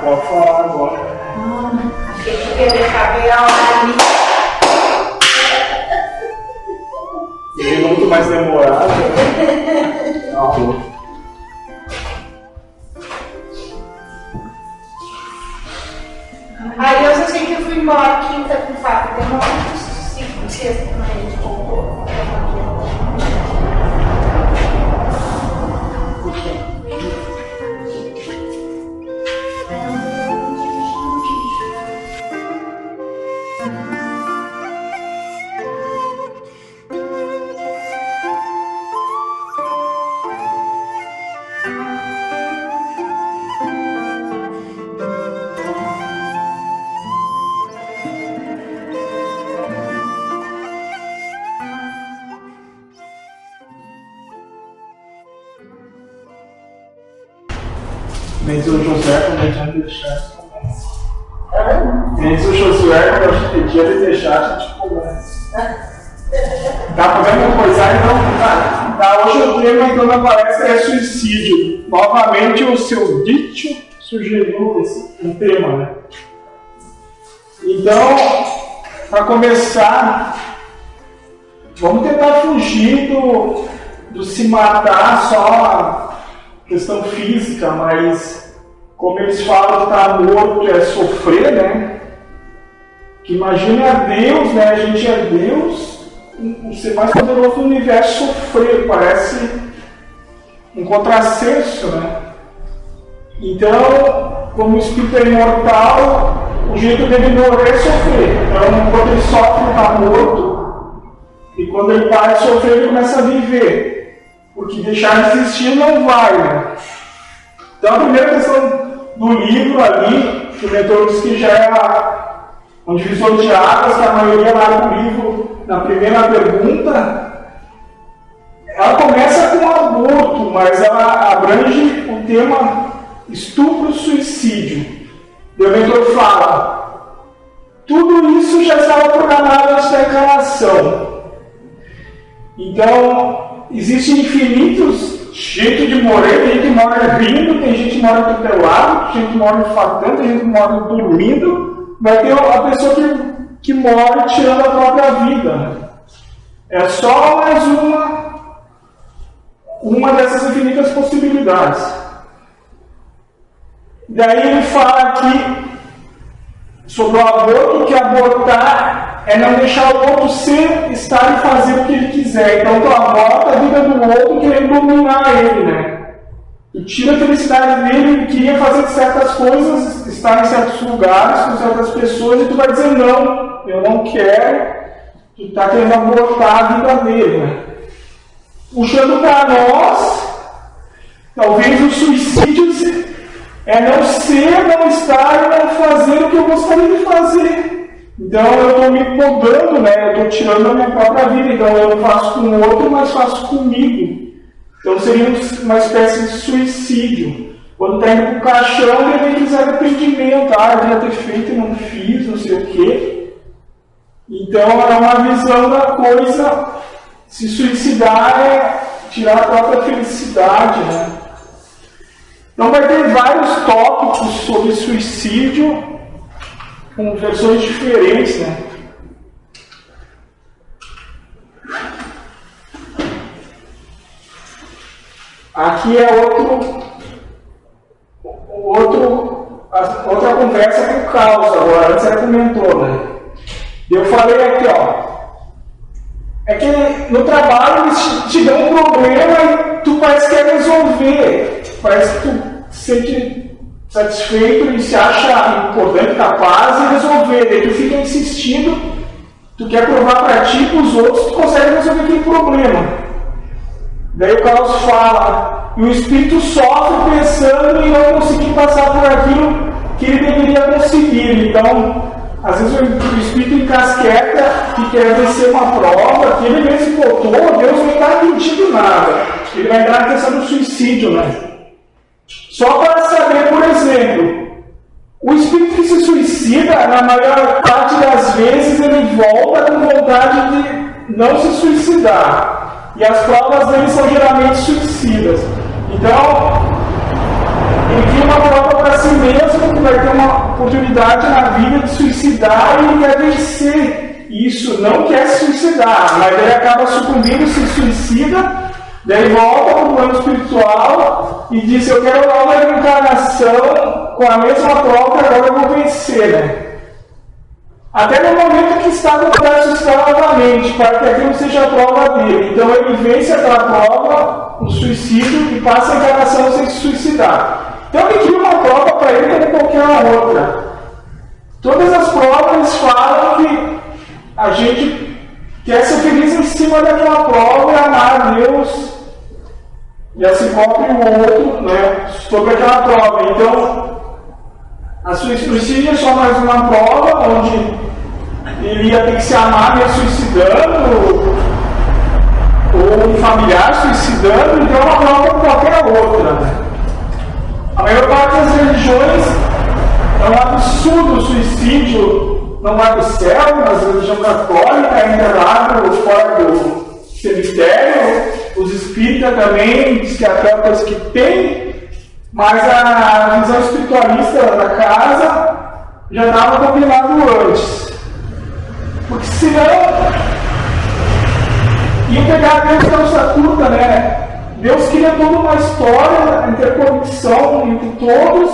Pode falar agora. Achei que ia deixar bem a hora ali. Seria muito mais demorado. Não. Aí eu só sei que eu fui embora quinta com o Fábio, deu uma sexta quando a gente voltou. Diz o Josué quando a gente deixar, diz o Josué quando a gente podia deixar, a gente começa. Tá fazendo coisa aí, não? Tá, hoje o tema então na palestra é suicídio. Novamente o seu Dítio sugeriu um tema, né? Então, para começar, vamos tentar fugir do se matar só a questão física, mas como eles falam que estar morto é sofrer, né? Que imagine a Deus, né? A gente é Deus, o ser mais poderoso do universo sofrer, parece um contrassenso, né? Então, como o espírito é imortal, o jeito dele morrer é sofrer. Então, quando ele sofre, está morto, e quando ele para de sofrer, ele começa a viver. Porque deixar de existir não vai, né? Então, a primeira questão do livro ali, que o mentor diz que já é um divisor de águas, que a maioria lá do livro, na primeira pergunta, ela começa com aborto, mas ela abrange o tema estupro-suicídio. E o mentor fala, tudo isso já estava programado antes da encarnação. Então, existem infinitos jeitos de morrer. Tem gente que morre rindo, tem gente que morre atropelado, tem gente que morre infartando, tem gente que morre dormindo. Vai ter a pessoa que morre tirando a própria vida. É só mais uma dessas infinitas possibilidades. Daí ele fala aqui sobre o aborto, que abortar é não deixar o outro ser, estar e fazer o que ele quiser. Então tu aborta a vida do outro querendo dominar ele, né? Tu tira a felicidade dele, ele queria fazer certas coisas, estar em certos lugares com certas pessoas, e tu vai dizer não, eu não quero. Tu está querendo abortar a vida dele, né? Puxando para nós, talvez o suicídio é não ser, não estar e não fazer o que eu gostaria de fazer. Então eu estou me podando, né? Eu estou tirando a minha própria vida. Então eu não faço com o outro, mas faço comigo. Então seria uma espécie de suicídio. Quando está indo para o caixão, ele vem quiser arrependimento. Ah, eu devia ter feito e não fiz, não sei o quê. Então é uma visão da coisa. Se suicidar é tirar a própria felicidade, né? Então vai ter vários tópicos sobre suicídio, com versões diferentes, né? Aqui é outra conversa com o Carlos agora, antes ele comentou, né? Eu falei aqui, ó. É que no trabalho eles te dão um problema e tu parece que quer resolver. Parece que tu se sente satisfeito e se acha importante, capaz de resolver. Daí tu fica insistindo, tu quer provar para ti e para os outros que tu consegue resolver aquele problema. Daí o Carlos fala, e o espírito sofre pensando em não conseguir passar por aquilo que ele deveria conseguir. Então, às vezes o espírito encasqueta que quer vencer uma prova, que ele mesmo botou, Deus não está mentindo nada. Ele vai entrar na questão do suicídio, né? Só para saber, por exemplo, o espírito que se suicida, na maior parte das vezes, ele volta com vontade de não se suicidar. E as provas dele são geralmente suicidas. Então, ele cria uma prova para si mesmo, vai ter uma oportunidade na vida de suicidar e ele quer vencer isso, não quer se suicidar, mas ele acaba sucumbindo, se suicida, daí volta para o plano espiritual e diz: eu quero nova reencarnação com a mesma prova, agora eu vou vencer, né? Até no momento que está no processo novamente, para que aquilo seja a prova dele. Então ele vence aquela prova, o suicídio, e passa a encarnação sem se suicidar. Então ele cria uma prova para ele como qualquer outra. Todas as provas falam que a gente quer ser feliz em cima daquela prova e amar a Deus e a si próprio e o outro, né, sobre aquela prova. Então, a suicídio é só mais uma prova onde ele ia ter que se amar mesmo suicidando, ou um familiar suicidando, então é uma prova como qualquer outra. Né? A maior parte das religiões é um absurdo. O suicídio não vai do céu, nas religiões católicas é enterrado fora do cemitério. Os espíritas também dizem que é aquela coisa que tem, mas a visão espiritualista da casa já estava combinado antes. Porque senão ia pegar Deus pela estatuta, né? Deus queria toda uma história, interconexão entre todos.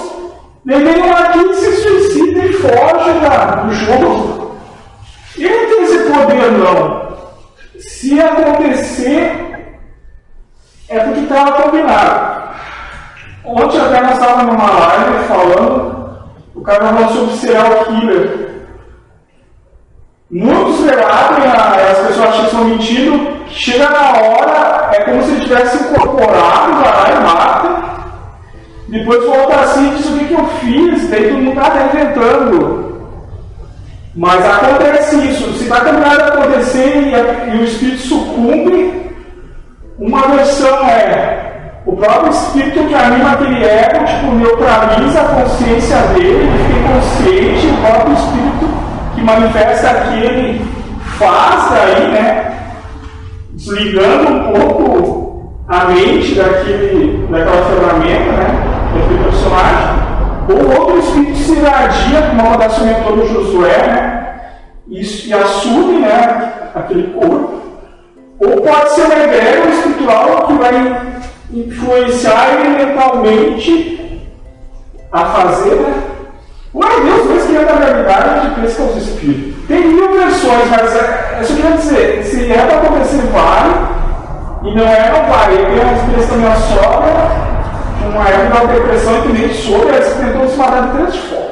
Ele aqui e se suicida e foge do jogo. Ele não tem esse poder, não. Se acontecer, é porque estava combinado. Ontem até nós estávamos numa live falando, o cara falou sobre serial killer. Muitos relatam, as pessoas acham que estão mentindo, chega na hora, é como se ele tivesse incorporado, vai lá e mata, depois volta assim e diz: o que eu fiz? Daí todo mundo está inventando. Mas acontece isso, se está combinado a acontecer e o espírito sucumbe, uma versão é o próprio espírito que anima aquele ego, tipo, neutraliza a consciência dele, ele fica consciente, o próprio espírito que manifesta aquele faz daí, né, desligando um pouco a mente daquela ferramenta, né, daquele personagem, ou outro espírito se irradia, como uma das comentou do Josué, né, e assume, né, aquele corpo, ou pode ser uma egrégora espiritual que vai influenciar ele mentalmente a fazer, né. Mas Deus mesmo criando a realidade, a gente pensa que é os espíritos. Tem 1000 versões, mas eu só queria dizer, se é para acontecer, vai, e não é, não vai. Eu tenho uma experiência da minha sogra, uma época da depressão, que nem soube, ela tentou se matar de 3 focos.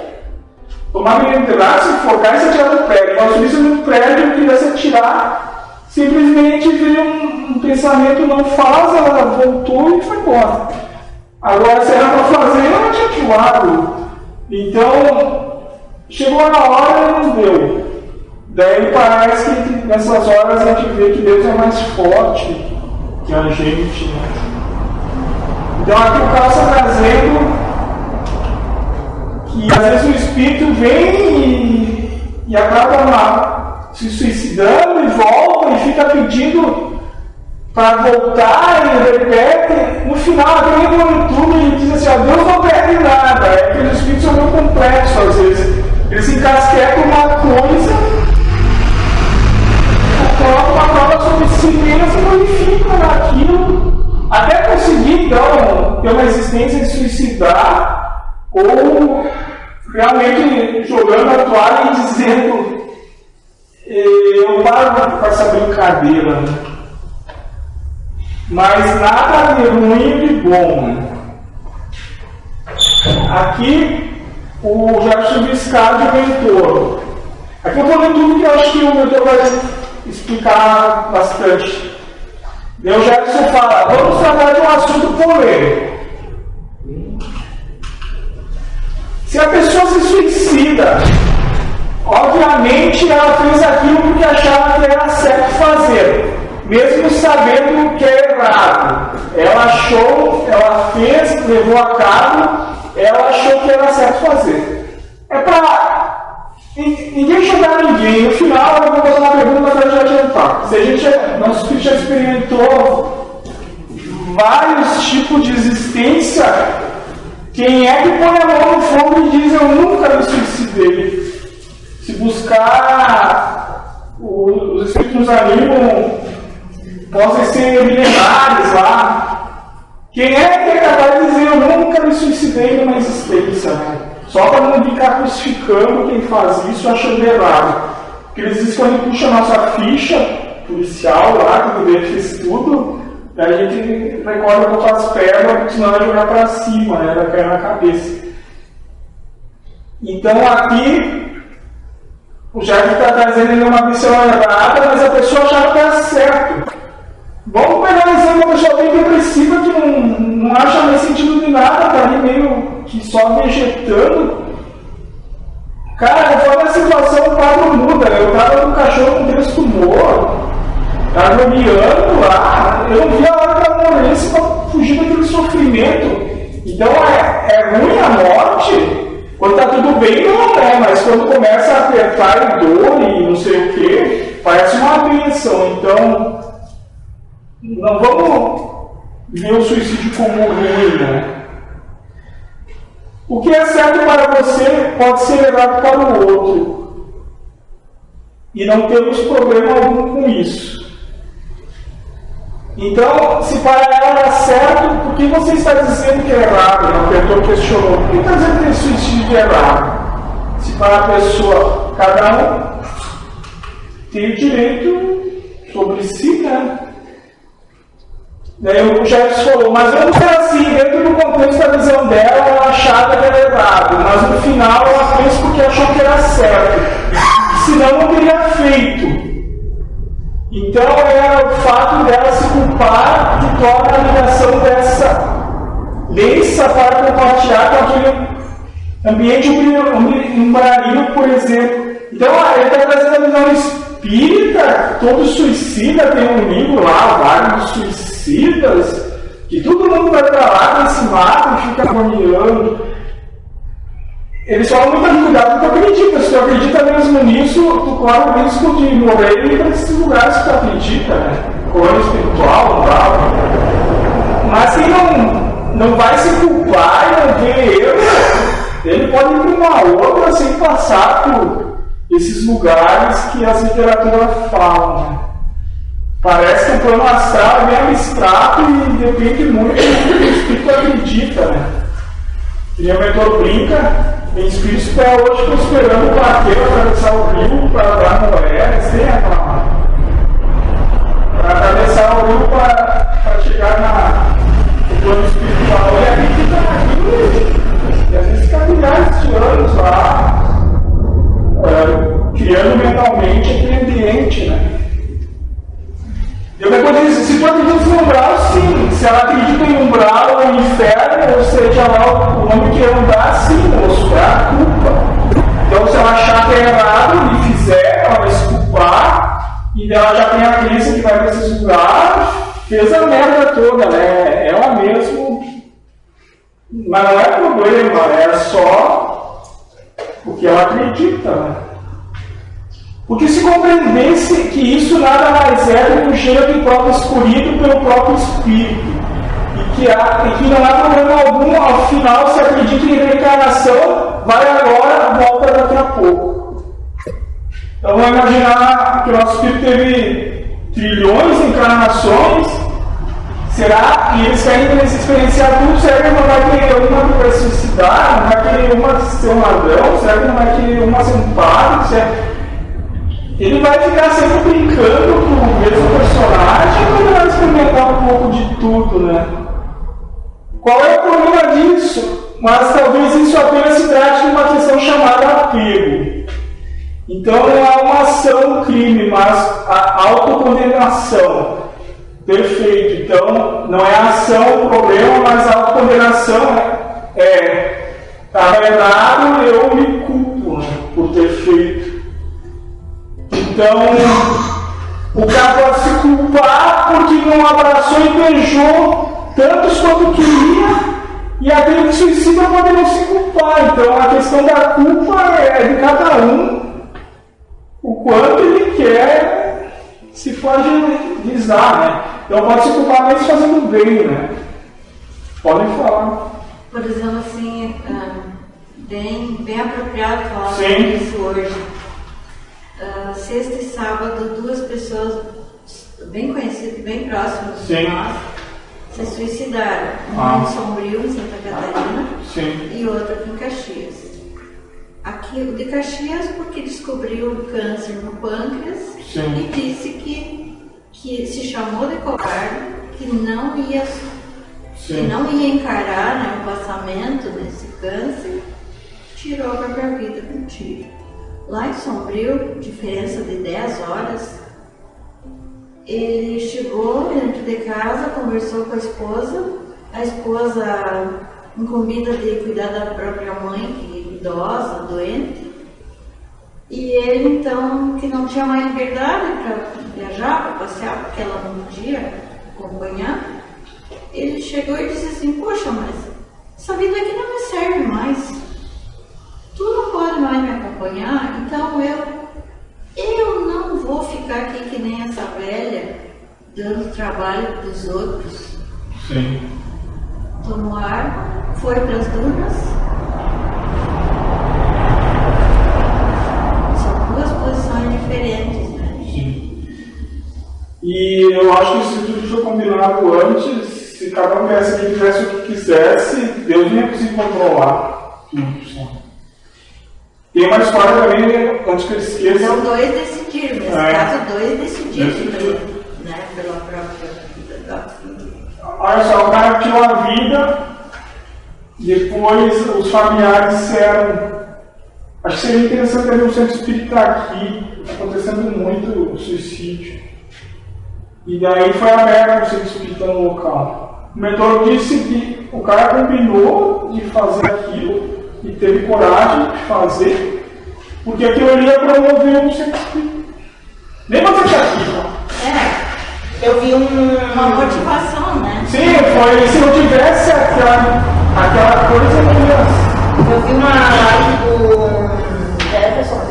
Tomar menino de lá, se focar e se atirar do prédio. Nós subimos no prédio, eu queria se atirar, simplesmente veio um pensamento: não faz, ela voltou e foi embora. Agora, se era para fazer, ela tinha ativado. Então, chegou na hora e não deu. Daí parece que nessas horas a gente vê que Deus é mais forte que a gente. Né? Então aqui o Carlos está trazendo que às vezes o espírito vem e acaba se suicidando e volta e fica pedindo para voltar e repete. No final, até no YouTube, ele diz assim: ó, Deus não perde nada. É que os espíritos são muito complexos às vezes. Eles se encasquetam uma coisa, colocam uma prova sobre si mesmo e ficam naquilo, até conseguir então ter uma existência de suicidar, ou realmente jogando a toalha e dizendo: eu paro com essa brincadeira. Mas nada de ruim e de bom. Aqui o Jefferson Viscardi, o mentor. Aqui eu vou ler tudo que eu acho que o mentor vai explicar bastante. E o Jefferson fala: vamos tratar de um assunto polêmico. Se a pessoa se suicida, obviamente ela fez aquilo porque achava que era certo fazer, mesmo sabendo que é errado. Ela fez, levou a cabo, ela achou que era certo fazer. É para ninguém julgar ninguém. No final, eu vou fazer uma pergunta para já adiantar. Se a gente, nosso espírito já experimentou vários tipos de existência, Quem é que põe a mão no fogo e diz eu nunca me suicidei? Se buscar, os espíritos nos animam, podem ser milenares lá. Quem é que é capaz de dizer eu nunca me suicidei numa existência? Né? Só para não ficar crucificando quem faz isso achando errado. Porque eles dizem que quando puxa a nossa ficha policial lá, que o governo fez tudo, a gente recorda com as pernas, porque senão vai jogar para cima, né? Vai cair na cabeça. Então aqui, o Jair está trazendo uma missão errada, mas a pessoa achava que era certo. Vamos pegar um exemplo, uma pessoa bem depressiva que não acha mais sentido de nada, está ali meio que só vegetando. Cara, conforme a situação, o quadro muda. Eu estava com um cachorro com 3 tumores, agoniando lá. Eu não vi a hora que ela morresse para fugir daquele sofrimento. Então é ruim a morte. Quando está tudo bem, não é, mas quando começa a apertar e dor e não sei o que, parece uma bênção. Então, não vamos ver o suicídio como ruim, né? O que é certo para você pode ser errado para o outro. E não temos problema algum com isso. Então, se para ela é certo, por que você está dizendo que é errado? O autor questionou. Por que está dizendo que esse suicídio é errado? Se para a pessoa, cada um tem o direito sobre si, né? Daí o Jefferson falou, mas eu não sei assim, dentro do contexto da visão dela, ela achava que era errado, mas no final ela fez porque achou que era certo, senão não teria feito. Então era o fato dela se culpar que torna a ligação dessa para compartilhar com aquele ambiente umbralino, por exemplo. Então ele está trazendo a visão espírita, todo suicida tem um livro lá, vários suicidas, que todo mundo vai para lá, se mata e fica agoniando. Eles falam muito de cuidado que tu acredita. Se tu acredita mesmo nisso, tu corre o risco de morrer e ir para esses lugares que tu acredita, né? Cor espiritual e tal. Mas quem não vai se culpar e não vê ele pode ir para uma outra sem passar por esses lugares que as literaturas falam, né? Parece que o plano astral é bem abstrato e depende muito do que o espírito acredita, né? E meu mentor brinca, em espírito até hoje estou esperando o barqueiro atravessar o rio para dar moedas, sem reclamar. Para atravessar o rio para chegar no plano espiritual. E acredita naquilo, e às vezes fica milhares de anos lá, criando mentalmente aquele ambiente, né? Eu me poderia dizer, se tu acredita em umbral, sim. Se ela acredita em umbral ou inferno, ou seja lá o nome que ela dá, sim, moço, é a culpa. Então, se ela achar que é errado e fizer, ela vai se culpar, e ela já tem a crença que vai para esses lugares, fez a merda toda, né? Ela mesmo. Mas não é problema, é só o que ela acredita, né? Porque se compreendesse que isso nada mais é do que um gênero próprio escolhido pelo próprio Espírito, e que não há problema algum, ao final, se acredita em reencarnação, vai agora, volta daqui a pouco. Então vamos imaginar que o nosso Espírito teve trilhões de encarnações, será que eles querem experienciar tudo? Será que não vai querer uma que vai se suicidar? Não vai querer uma ser um ladrão? Será que não vai querer uma ser um padre? Ele vai ficar sempre brincando com o mesmo personagem ou ele vai experimentar um pouco de tudo, né? Qual é o problema disso? Mas talvez isso apenas se trate de uma questão chamada apego. Então não é uma ação crime, mas a autocondenação. Perfeito. Então não é a ação o problema, mas a autocondenação estava errado, eu me culpo, né, por ter feito. Então, o cara pode se culpar porque não abraçou e beijou tantos quanto queria, e aquele que suicida pode não se culpar. Então, a questão da culpa é de cada um, o quanto ele quer se fragilizar, né? Então, pode se culpar mesmo fazendo bem, né? Podem falar. Por exemplo, assim, bem apropriado falar Sim. sobre isso hoje. Sexta e sábado, 2 pessoas bem conhecidas, bem próximas Sim. de nós, se suicidaram. Uma em Sombrio, em Santa Catarina, Sim. e outra aqui em Caxias. Aqui, o de Caxias, porque descobriu câncer no pâncreas. Sim. E disse que se chamou de covarde, que não ia encarar, né, o passamento desse câncer, tirou a própria vida com um tiro. Lá em Sombrio, diferença de 10 horas, ele chegou dentro de casa, conversou com a esposa incumbida de cuidar da própria mãe, que é idosa, doente, e ele então, que não tinha mais liberdade para viajar, para passear, porque ela não podia acompanhar, ele chegou e disse assim: poxa, mas essa vida aqui não me serve mais, tu não pode mais me acompanhar, então eu não vou ficar aqui que nem essa velha, dando trabalho para os outros. Sim. Tomou água, foi para as dunas. São 2 posições diferentes, né? Sim. E eu acho que isso tudo foi combinado antes. Se cada um viesse aqui e fizesse o que quisesse, Deus não ia conseguir controlar tudo, sabe? Tem uma história também, antes que eu esqueça. Então 2 decidiram, nesse caso 2 decidiram, né? Pela própria vida da filha. Olha só, o cara tirou a vida, depois os familiares disseram. Acho que seria interessante também o centro espírita aqui, está acontecendo muito suicídio. E daí foi aberto o centro espírita no local. O mentor disse que o cara combinou de fazer aquilo e teve coragem de fazer, porque aquilo ali ia promover o centro espírita. Nem você está aqui, ó. Eu vi Uma motivação, né? Sim, foi, se não tivesse aquela coisa, não ia. Eu vi uma live do Jefferson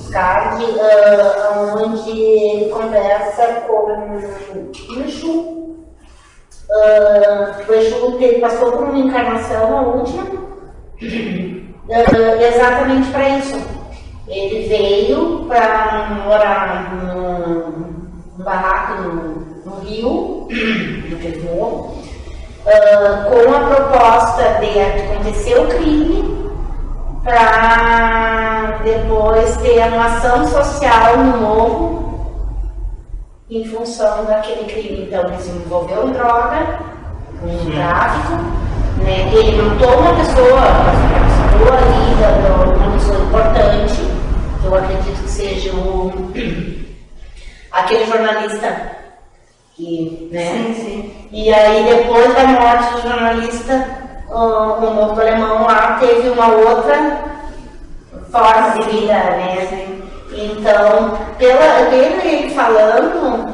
Scardi, onde ele conversa com o Exu. O Exu passou por uma encarnação, a última, exatamente para isso. Ele veio para morar num barraco no Rio, no morro, com a proposta de acontecer o crime para depois ter uma ação social no morro em função daquele crime. Então ele se envolveu em droga, em tráfico, né? Ele matou uma pessoa ali, uma pessoa importante, que eu acredito que seja aquele jornalista que, né? Sim, sim. E aí depois da morte do jornalista, o Morro do Alemão lá teve uma outra forma de vida, né? Sim. Então, pelo ele falando,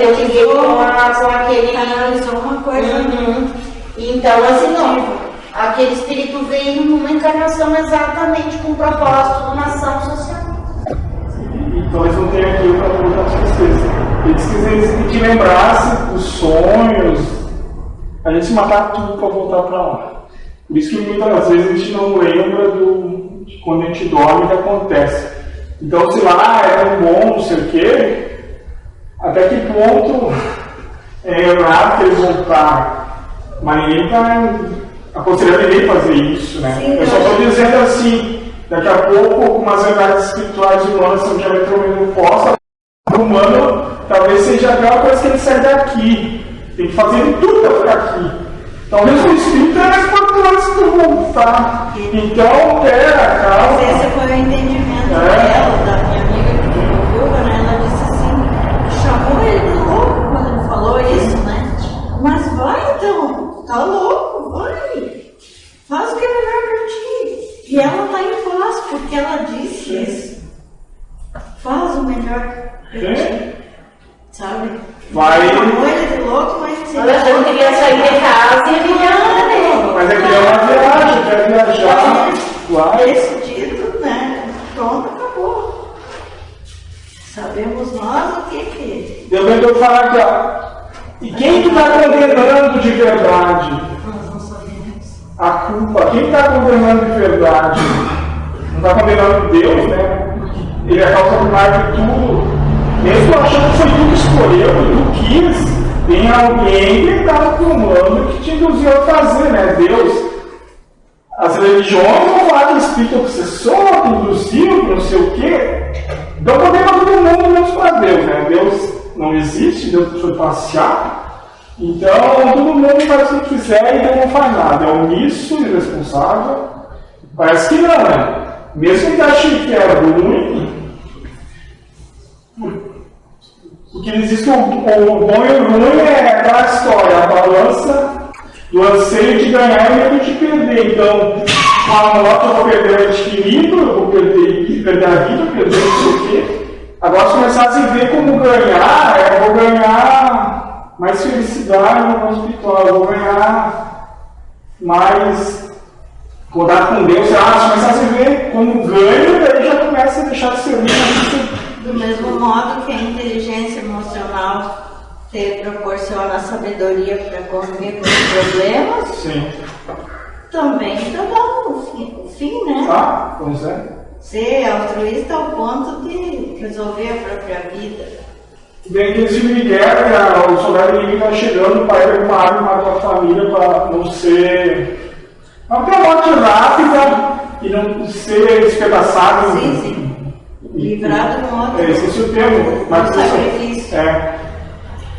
eu liguei com aquele. Analisou uma coisa. Então, assim, aquele espírito veio numa encarnação exatamente com o propósito de uma ação social. Então eles não têm aquilo para voltar a tristeza. Eles que lembrassem os sonhos, a gente se matar tudo para voltar para lá. Por isso que muitas vezes a gente não lembra de quando a gente dorme o que acontece. Então, se lá é tão bom, não sei o quê, até que ponto é errado que eles voltaram. Mas ninguém está aconselhando ninguém fazer isso, né? Sim, eu só estou dizendo assim, daqui a pouco, com umas verdades espirituais humanas são diametralmente opostas, o humano talvez seja aquela coisa que ele sai daqui. Tem que fazer tudo para ficar aqui. Talvez o espírito é mais importante do voltar. Então, a causa. Mas esse foi o entendimento dela, da minha amiga que ficou viúva, né? Ela disse assim, chamou ele de louco quando ele falou isso, né? Mas vai então, tá louco, vai. Faz o que é melhor para ti. E ela tá em paz, porque ela disse isso. Faz o melhor para ti. Sabe? Vai. Chamou ele de louco, mas Eu queria sair de casa e vinha, Mas aqui é uma viagem, quer viajar. Vai. decidido, né? Pronto, acabou. Sabemos nós o que Eu venho falar aqui, ó. E quem que está condenando de verdade? nós não sabemos. a culpa, quem está condenando de verdade? Não está condenando Deus, né? Ele é a causa primária de tudo. Mesmo achando que foi tu que escolheu, que tu quis, tem alguém que estava tomando que te induziu a fazer, né? Deus. As religiões vão falar que o espírito obsessor, que induziu, que não sei o quê. Então condena todo mundo menos para Deus, né? Deus não existe, Deus foi passear. Então todo mundo faz o que quiser e então não faz nada. É omisso, irresponsável. Parece que não, né? Mesmo que ache que é ruim, porque eles dizem que o bom e o ruim é aquela história, a balança do anseio de ganhar e medo de perder. Então, com a morte eu vou perder o adquirido, eu vou perder a vida, eu perder não sei o quê. Agora, se começar a se ver como ganhar, eu vou ganhar mais felicidade no mundo espiritual, eu vou ganhar mais contato com Deus. Se começar a se ver como ganho, daí já começa a deixar de ser ruim. Do mesmo modo que a inteligência emocional te proporciona a sabedoria para conviver com os problemas, sim, também está dando o fim, né? Ah, pois é. Ser altruísta ao ponto de resolver a própria vida. Bem, aqueles filmes de guerra, o soldado inimigo está chegando para ele uma arma e matar a família para não ser. Não ter uma morte rápida e não ser despedaçado. Sim, sim. Livrado no outro. Esse é o termo. Mas sacrifício.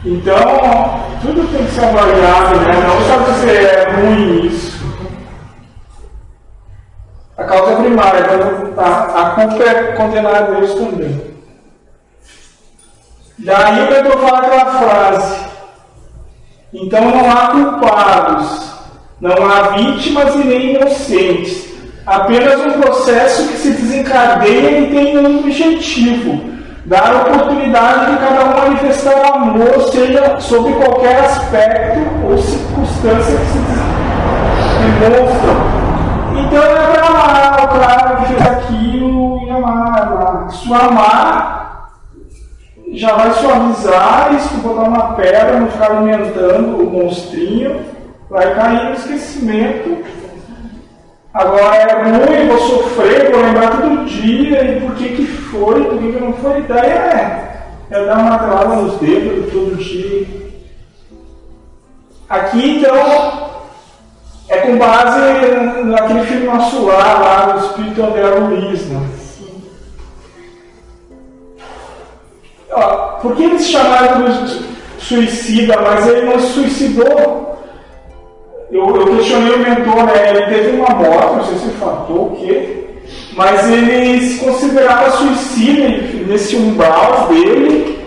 Então, tudo tem que ser avaliado, né? Não só dizer é ruim isso. A causa primária, a culpa é condenar a Deus também. Daí eu estou falando aquela frase. Então não há culpados, não há vítimas e nem inocentes. Apenas um processo que se desencadeia e tem um objetivo: dar oportunidade de cada um manifestar amor, seja sobre qualquer aspecto ou circunstância que se demonstra. Então é para amar o cara que fez aquilo e amar. Se tu amar, já vai suavizar, e se tu botar uma pedra, não ficar alimentando o monstrinho, vai cair no esquecimento. Agora é ruim, vou sofrer, vou lembrar todo dia, e por que foi, por que não foi. A ideia é dar uma trava nos dedos todo dia. Aqui então é com base naquele filme Nosso Lar, lá do Espírito André Luiz, né? Por que eles chamaram de suicida, mas ele não se suicidou? Eu questionei o mentor, né? Ele teve uma morte, não sei se infartou o quê, mas ele se considerava suicida nesse umbral dele.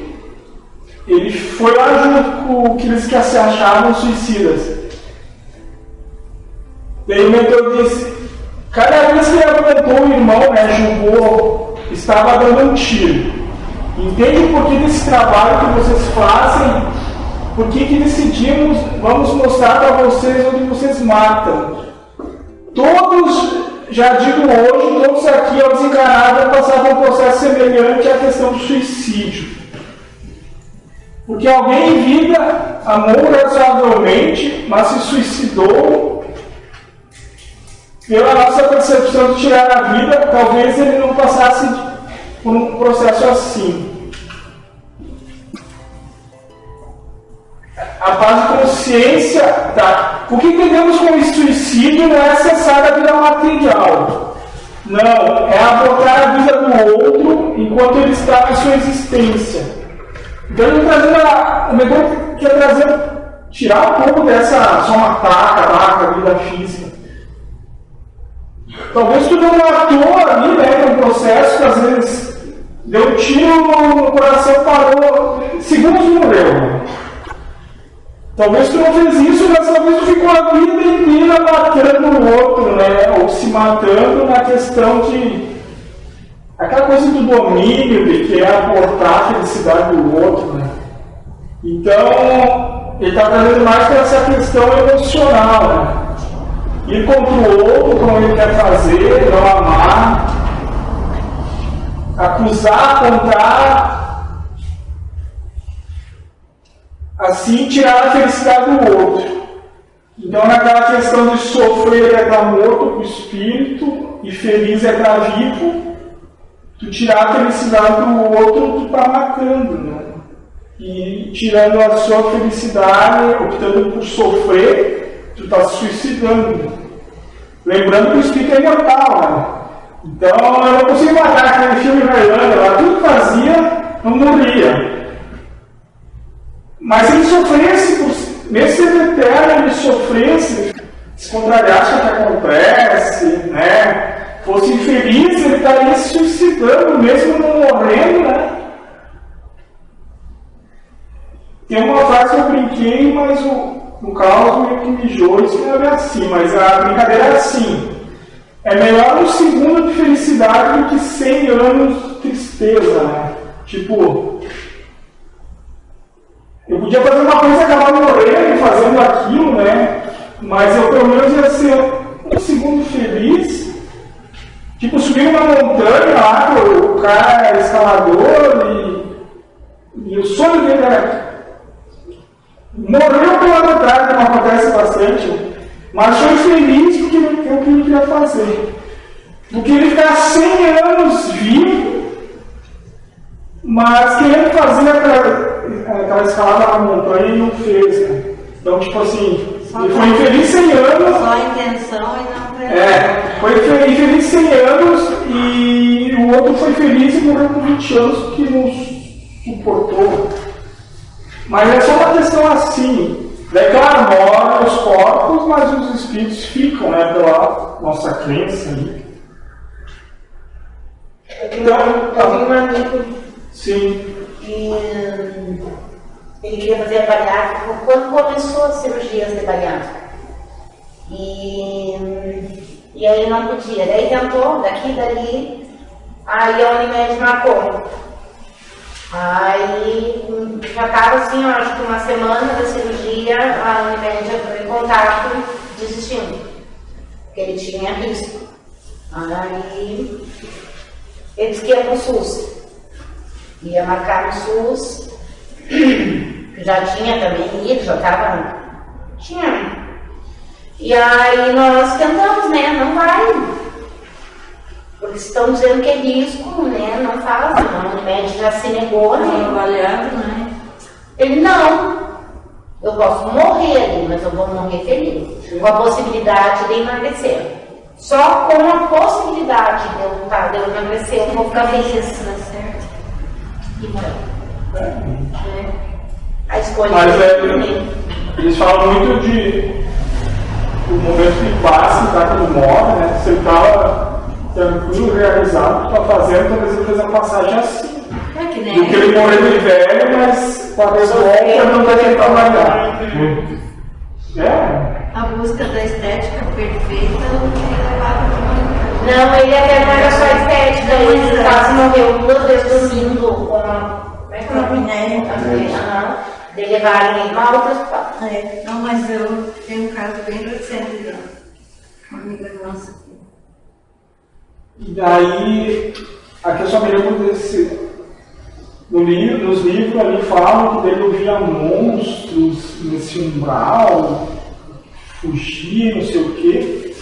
Ele foi lá junto com aqueles que se achavam suicidas. Daí o mentor disse: cada vez que ele aguentou o irmão, né, julgou, estava dando um tiro. Entende o porquê desse trabalho que vocês fazem? Por que decidimos, vamos mostrar para vocês onde vocês matam. Todos, já digo hoje, todos aqui ao desencarnar passaram um processo semelhante à questão do suicídio. Porque alguém em vida amou razoavelmente, mas se suicidou. Pela nossa percepção de tirar a vida, talvez ele não passasse por um processo assim. A paz de consciência, tá? O que entendemos como suicídio não é cessar a vida material. Não, é abortar a vida do outro enquanto ele está em sua existência. Então ele o mentor quer trazer, tirar um pouco dessa só matar a vida física. Talvez tu não matou ali, né? Um processo que às vezes deu um tiro no coração, parou, segundos morreu. Talvez tu não fez isso, mas talvez tu ficou a vida inteira matando o outro, né? Ou se matando na questão de aquela coisa do domínio, de querer aportar a felicidade do outro, né? Então, ele está trazendo mais para essa questão emocional, né? Ir contra o outro, como ele quer fazer, não amar, acusar, apontar, assim tirar a felicidade do outro. Então, naquela questão de sofrer é estar morto para o espírito e feliz é estar vivo, tu tirar a felicidade do outro, tu está matando, né? E tirando a sua felicidade, optando por sofrer, tu está se suicidando. Lembrando que o espírito é imortal, né? Então, eu não consigo matar aquele filme Highlander lá, tudo que fazia, não morria. Mas se ele sofresse, mesmo sendo eterno, ele sofresse, se contrariasse com o que acontece, né? Fosse infeliz, ele estaria se suicidando, mesmo não morrendo, né? Tem uma frase que eu brinquei, mas o Carlos meio que mijou e escreveu assim, mas a brincadeira é assim. É melhor um segundo de felicidade do que 100 anos de tristeza, né? Tipo, eu podia fazer uma coisa e acabar morrendo fazendo aquilo, né? Mas eu pelo menos ia ser um segundo feliz. Tipo, subir uma montanha lá, o cara é escalador e o sonho dele era... Morreu pela metade, não acontece bastante, mas foi feliz porque é o que ele queria fazer. Porque ele ficar 100 anos vivo, mas querendo fazer aquela escalada na montanha e não fez, né? Então, tipo assim, ele foi infeliz 100 anos. Só a intenção e não foi infeliz 100 anos e o outro foi feliz e morreu com 20 anos porque não suportou. Mas é só uma questão assim. É claro, morrem os corpos, mas os espíritos ficam, né, pela nossa crença ali. Eu vi um amigo. Sim. E ele queria fazer a bariátrica quando começou as cirurgias de bariátrica. E aí não podia. Daí tentou, daqui e dali, aí a Unimed marcou. Aí já estava assim, acho que uma semana da cirurgia, a Unimed entrou em contato desistindo, porque ele tinha risco. Aí ele disse que ia para o SUS, ia marcar no SUS, já tinha também ido, já estava. Tinha. E aí nós tentamos, né? Não vai. Porque estão dizendo que é risco, né? Não faz, a Unimed já se negou, né? avaliado, né? Ele, não, eu posso morrer ali, mas eu vou morrer feliz. Com a possibilidade de emagrecer. Só com a possibilidade de eu emagrecer, eu vou ficar feliz. Isso dá certo. E morreu. A escolha Mas é eles falam muito de o momento que passa, tá, quando morre, né? Você estava tranquilo, realizado, está fazendo, talvez ele fez a passagem assim. É que nem. Do que ele morreu de velho, mas talvez volta não vai ter trabalhar. A busca da estética perfeita não tinha levado para Não, ele até não era só estética, ele quase morreu 2 vezes dormindo com a apneia. De levarem ele para outro hospital. Não, mas eu tenho um caso bem recente de uma amiga nossa aqui. E daí, aqui eu só me lembro desse. Nos livros ali falam que ele via monstros nesse umbral, fugia, não sei o quê.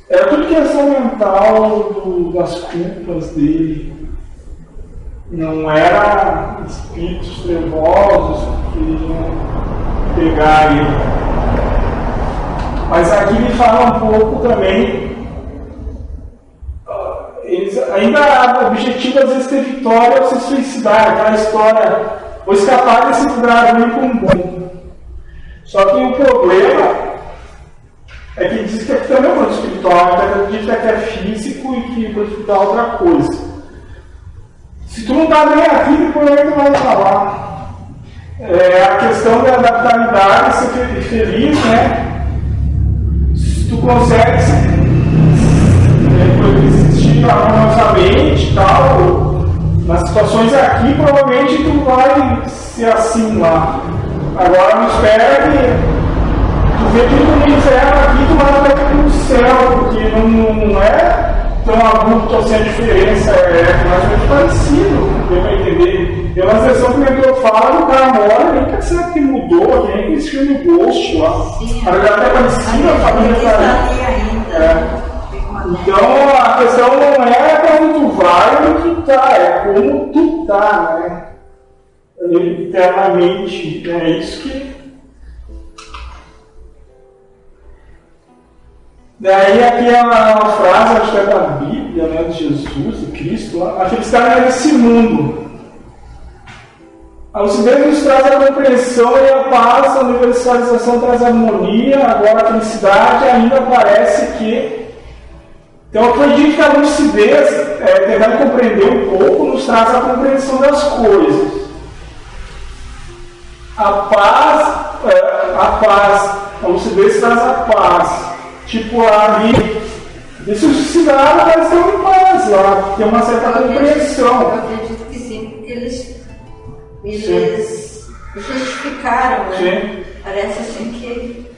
Era tudo questão mental das culpas dele. Não era espíritos trevosos que queriam pegar ele. Mas aqui me fala um pouco também. Eles, ainda o objetivo às vezes ter vitória ou se suicidar, aquela história, vou escapar desse lugar ruim com bom. Só que o problema é que diz que aqui também é um mundo espiritual, acredita que é físico e que o espiritual é outra coisa. Se tu não está bem aqui, depois tu vai falar. A questão da adaptabilidade, ser feliz, né? Se tu consegue existir harmoniosamente e tal, nas situações aqui, provavelmente tu vai ser assim lá. Agora não espera que tu vê tudo no inferno aqui, tu vai até no céu, porque não é tão abrupto assim a diferença, é mais ou menos parecido, deu para entender. Tem uma sessão que o mentor fala, o cara mora, nem percebe que mudou, que nem esse filme Ghost lá. Ela já até parecia a família está ali ainda. Então a questão não é para onde tu vai ou onde tu tá, é como tu tá, né? Internamente. É isso que. Daí aqui é uma frase, acho que é da Bíblia, né, de Jesus, de Cristo, a felicidade é nesse mundo. A lucidez nos traz a compreensão e a paz, a universalização traz a harmonia, agora a felicidade ainda parece que... Então eu acredito que a lucidez, tentando compreender um pouco, nos traz a compreensão das coisas. A paz, a lucidez traz a paz. Tipo, ali, de suicidar, mas estão em paz lá, tem uma certa compreensão. Eu acredito que sim, porque eles justificaram, né? Sim. Parece assim que...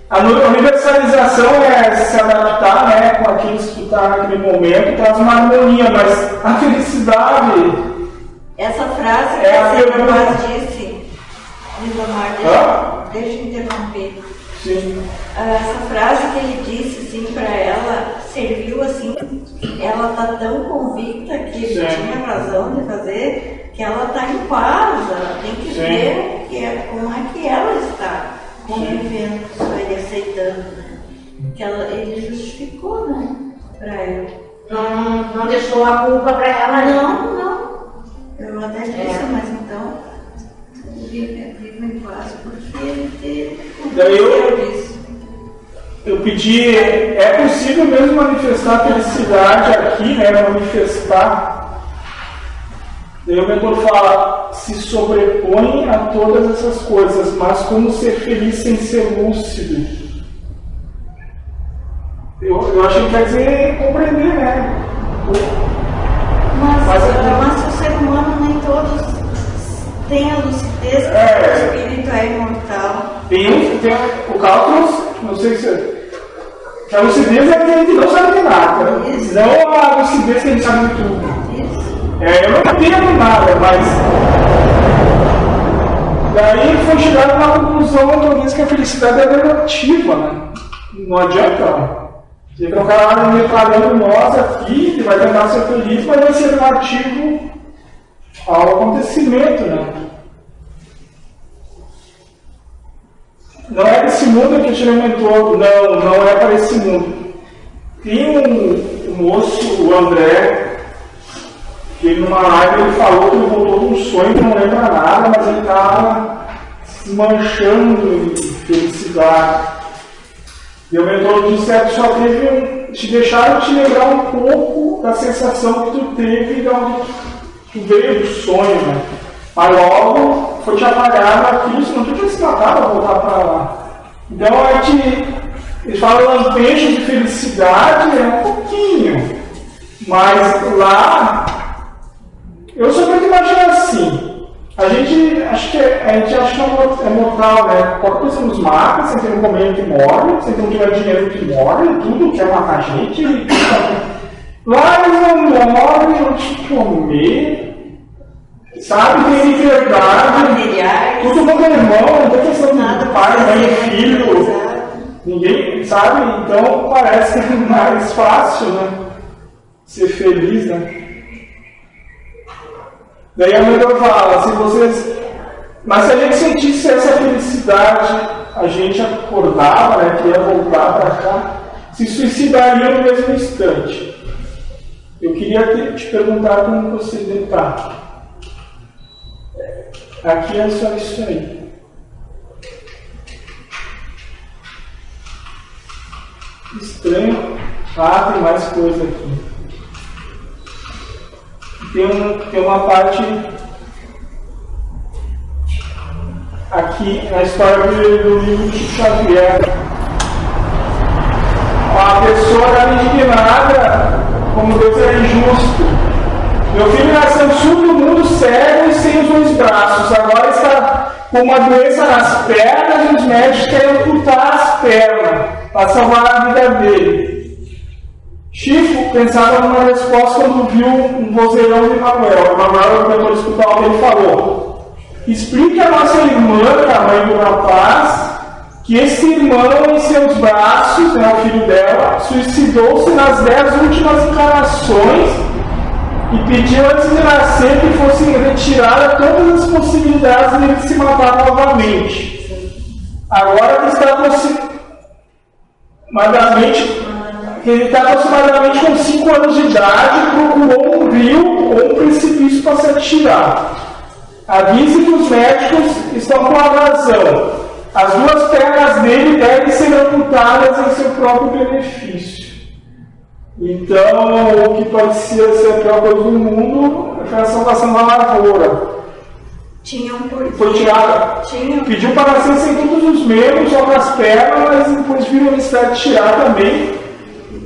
A universalização é se adaptar, né, com aquilo que tu está naquele momento, traz uma harmonia, mas a felicidade... Essa frase que a Lindomar disse, deixa eu interromper. Sim. Essa frase que ele disse assim, para ela serviu assim, ela está tão convicta que ele tinha razão de fazer, que ela está em paz, ela tem que ver como é que ela está convivendo com isso aí, aceitando, né? Que ele justificou, né, para ela. Não deixou a culpa para ela, não. Eu até disse, mas então vivo em paz, porque ele eu pedi, é possível mesmo manifestar felicidade aqui, né, manifestar. Daí o mentor fala, se sobrepõe a todas essas coisas, mas como ser feliz sem ser lúcido? Eu achei que quer dizer compreender, né? Mas o ser humano nem todos têm a lucidez, porque o espírito é imortal. Tem o Carlos, não sei se... A lucidez é que a gente não sabe de nada. Isso. Não a lucidez que a gente sabe de tudo. Isso. Eu não entendo nada, mas... Daí foi chegado na conclusão, talvez, que a felicidade é relativa, né? Não adianta. Você tem um cara metralhando nós aqui, que vai tentar ser feliz, mas vai ser relativo ao acontecimento, né? Não é desse mundo que te alimentou, não é para esse mundo. Tem um moço, o André, que numa live ele falou que ele voltou de um sonho que não lembra nada, mas ele estava se manchando de felicidade. E o mentor disse que só teve te deixaram te lembrar um pouco da sensação que tu teve de onde tu veio do sonho, né? Mas logo foi te apagado aquilo, senão tu tinha se matado a voltar para lá. Então eles falam lampejos de felicidade, é um pouquinho. Mas lá, eu só quero imaginar assim. A gente acha que é mortal, né? Qualquer coisa nos mata, sem ter um comendo que morre, sem ter um tiver dinheiro que morre, tudo quer matar a gente. Lá eles não morrem, vão te comer. Sabe, tem liberdade, tudo como irmão, não tem questão de pai, mãe, filho, ninguém sabe, então parece que é mais fácil, né? Ser feliz, né? Daí a mentor fala, mas se a gente sentisse essa felicidade, a gente acordava, né, queria voltar para cá, se suicidaria no mesmo instante. Eu queria te perguntar como você está. Aqui é só isso aí. Estranho. Tem mais coisa aqui. Tem uma parte aqui na história do livro de Chico Xavier. A pessoa era indignada como Deus é injusto. Meu filho nasceu surdo, mudo, cego e sem os dois braços. Agora está com uma doença nas pernas e os médicos querem amputar as pernas para salvar a vida dele. Chico pensava numa resposta quando viu um vozeirão de Manuel. O Manuel tentou escutar o que ele falou. Explique a nossa irmã, que é a mãe do rapaz, que esse irmão em seus braços, né, o filho dela, suicidou-se nas 10 últimas encarnações e pediu antes de nascer que fossem retiradas todas as possibilidades de ele se matar novamente. Agora que está aproximadamente com 5 anos de idade, procurou um rio ou um precipício para se atirar. Avise que os médicos estão com a razão. As 2 pernas dele devem ser amputadas em seu próprio benefício. Então, o que parecia ser a pior coisa do mundo foi a salvação da lavoura. Foi tirada. Pediu para nascer sem todos os membros, só com as pernas, mas depois viram a necessidade de tirar também,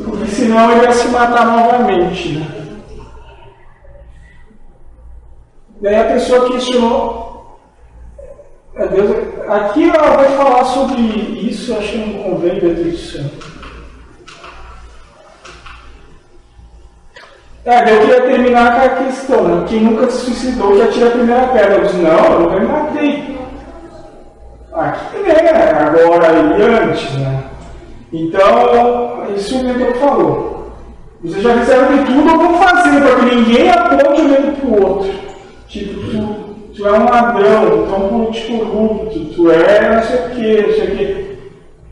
porque senão ele ia se matar novamente. Né? Daí a pessoa questionou. Deus, aqui ela vai falar sobre isso, acho que não convém dentro disso. Eu queria terminar com a questão, né? Quem nunca se suicidou que atira a primeira pedra. Eu disse, não, eu nunca me matei. Aqui né? Agora e antes, né? Então, isso o mentor falou. Vocês já fizeram de tudo ou vão fazer, para que ninguém aponte o dedo para o outro. Tipo, tu é um ladrão, tu é um político corrupto, tu é não sei o quê.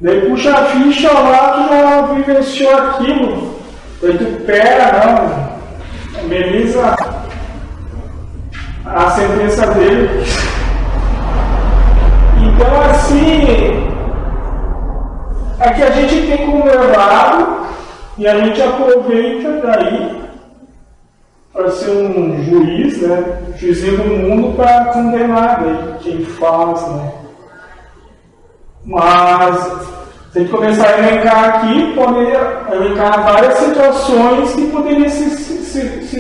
Daí puxa a ficha lá, tu já vivenciou aquilo. Daí tu pega, não. Ameniza a sentença dele. Então, assim, é que a gente tem como errado e a gente aproveita daí para ser um juiz, né? Juizinho do mundo para condenar daí quem faz, né? Mas tem que começar a elencar aqui, poder elencar várias situações que poderiam ser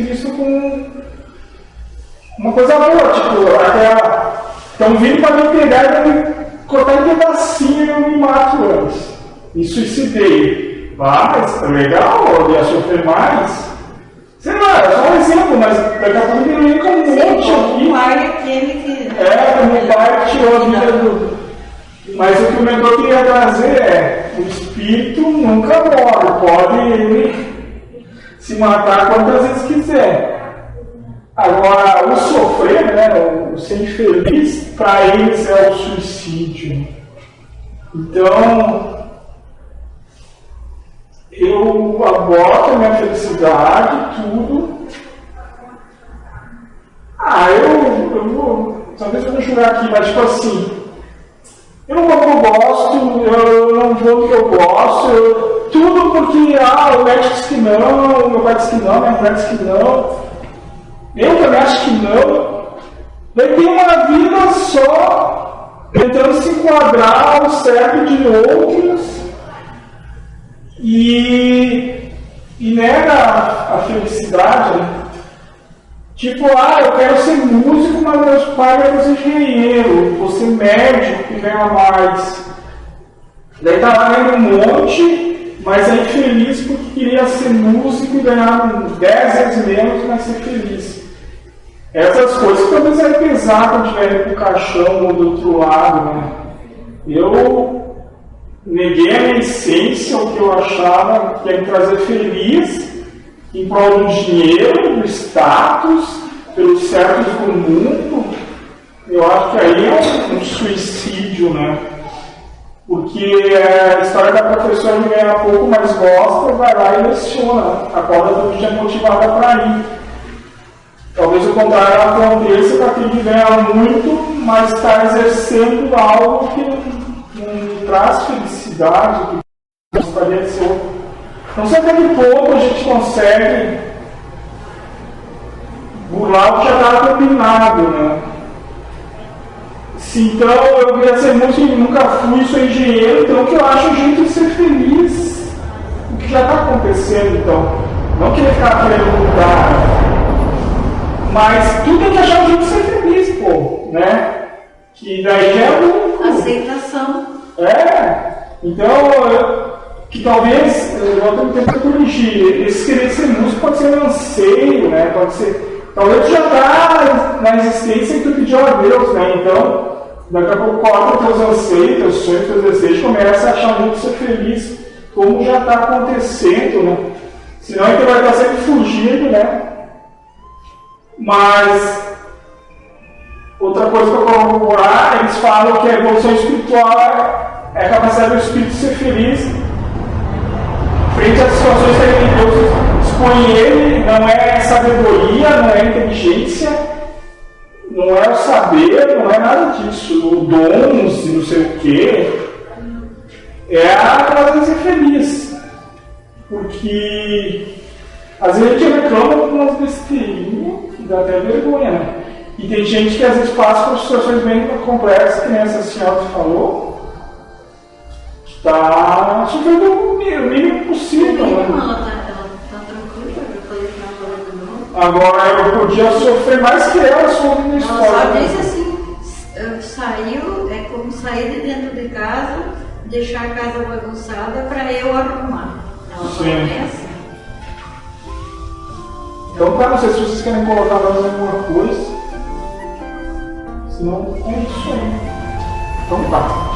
visto como uma coisa boa, tipo, aquela. Estão vindo para me pegar e me cortar em pedacinho e eu me mato antes. Me suicidei. Mas é legal, eu ia sofrer mais. Sei lá, é só um exemplo, mas daqui a pouco ele elenca um monte aqui. O pai é aquele que. Como o pai que tirou a vida do. Mas o que o mentor queria trazer é: o espírito nunca morre, pode ele se matar quantas vezes quiser. Agora, o sofrer, né, o ser infeliz, para eles é o suicídio. Então, eu aborto a minha felicidade, tudo. Eu vou. Talvez eu vou julgar aqui, mas tipo assim. Eu não vou no que eu gosto, eu não vou no que eu gosto, tudo porque o médico disse que não, meu pai disse que não, minha mulher disse que não, eu também acho que não. Daí tem uma vida só, tentando se enquadrar ao certo de outros e nega a felicidade. Né? Tipo, eu quero ser músico, mas meus pais querem ser engenheiro, vou ser médico e ganhar mais. Daí tá lá lendo um monte, mas é infeliz porque queria ser músico e ganhar 10 vezes menos, mas ser feliz. Essas coisas talvez é pesar quando estiver com o caixão ou do outro lado, né? Eu neguei a minha essência, o que eu achava que ia me trazer feliz, em prol do dinheiro, do status, pelos certos do mundo. Eu acho que aí é um suicídio, né? Porque a história da professora que ganha pouco, mas gosta, vai lá e leciona. Acorda todo dia motivada para ir. Talvez o contrário aconteça para quem ganha muito, mas está exercendo algo que não traz felicidade, que gostaria de ser. Não sei até que ponto a gente consegue burlar o que já está combinado, né? Se então eu queria ser músico e nunca fui, sou engenheiro, então o que eu acho é o jeito de ser feliz, o que já está acontecendo, então. Não querer ficar querendo mudar. Mas tu tem que achar um jeito de ser feliz, pô, né? Que daí é aceitação. Então, que talvez eu tento corrigir. Esse querer ser músico pode ser um anseio, né? Pode ser. Talvez tu já está na existência que tu pediu a Deus, né? Então, daqui a pouco coloca teus anseios, teus sonhos, teus desejos, começa a achar muito ser feliz, como já está acontecendo, né? Senão a gente vai estar sempre fugindo, né? Mas outra coisa para corroborar, eles falam que a evolução espiritual é a capacidade do espírito ser feliz frente às situações que Deus expõe ele. Não é sabedoria, não é inteligência, não é o saber, não é nada disso, o dons e não sei o quê. É a capacidade de ser feliz. Porque às vezes a gente reclama com umas besteirinhas que dá até vergonha, né? E tem gente que às vezes passa por situações bem complexas, que nem essa senhora que falou, que está sofrendo o mínimo possível. Não, Né? ela tá tranquila, eu falei que não agora de novo. Agora eu podia sofrer mais que ela sobre a história. Ela só disse assim, saiu, é como sair de dentro de casa, deixar a casa bagunçada para eu arrumar. Ela falou assim. Então tá, não sei se vocês querem colocar mais alguma coisa. Senão é isso aí. Então tá.